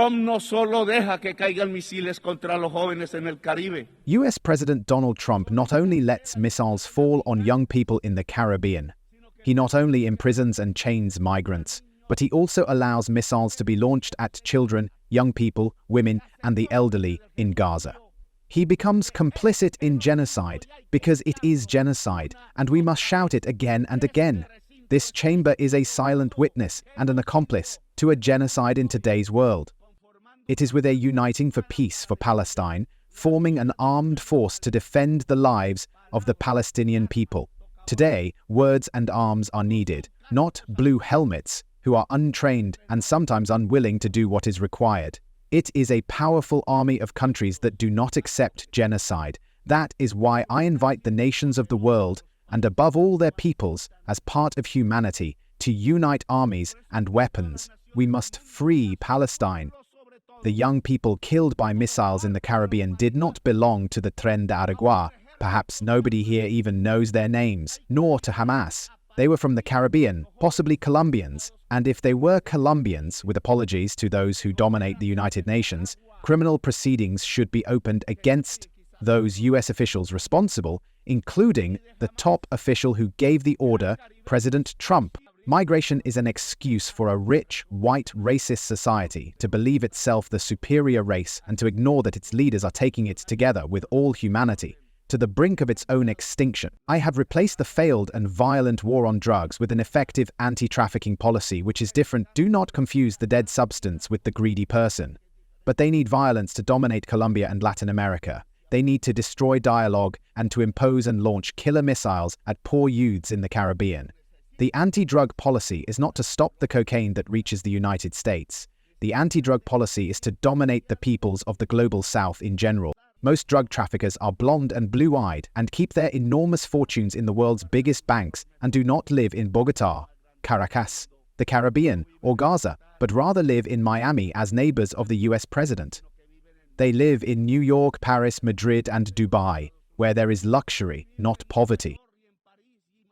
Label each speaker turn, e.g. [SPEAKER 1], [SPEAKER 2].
[SPEAKER 1] Trump no solo deja que caigan misiles contra los jóvenes en el Caribe.
[SPEAKER 2] US President Donald Trump not only lets missiles fall on young people in the Caribbean, he not only imprisons and chains migrants, but he also allows missiles to be launched at children, young people, women, and the elderly in Gaza. He becomes complicit in genocide because it is genocide, and we must shout it again and again. This chamber is a silent witness and an accomplice to a genocide in today's world. It is with a uniting for peace for Palestine, forming an armed force to defend the lives of the Palestinian people. Today, words and arms are needed, not blue helmets who are untrained and sometimes unwilling to do what is required. It is a powerful army of countries that do not accept genocide. That is why I invite the nations of the world, and above all their peoples, as part of humanity, to unite armies and weapons. We must free Palestine. The young people killed by missiles in the Caribbean did not belong to the Tren de Aragua. Perhaps nobody here even knows their names, nor to Hamas. They were from the Caribbean, possibly Colombians, and if they were Colombians, with apologies to those who dominate the United Nations, criminal proceedings should be opened against those US officials responsible, including the top official who gave the order, President Trump. Migration is an excuse for a rich, white, racist society to believe itself the superior race and to ignore that its leaders are taking it together with all humanity to the brink of its own extinction. I have replaced the failed and violent war on drugs with an effective anti-trafficking policy which is different. Do not confuse the dead substance with the greedy person. But they need violence to dominate Colombia and Latin America. They need to destroy dialogue and to impose and launch killer missiles at poor youths in the Caribbean. The anti-drug policy is not to stop the cocaine that reaches the United States. The anti-drug policy is to dominate the peoples of the global south in general. Most drug traffickers are blonde and blue-eyed and keep their enormous fortunes in the world's biggest banks and do not live in Bogotá, Caracas, the Caribbean, or Gaza, but rather live in Miami as neighbors of the US president. They live in New York, Paris, Madrid, and Dubai, where there is luxury, not poverty.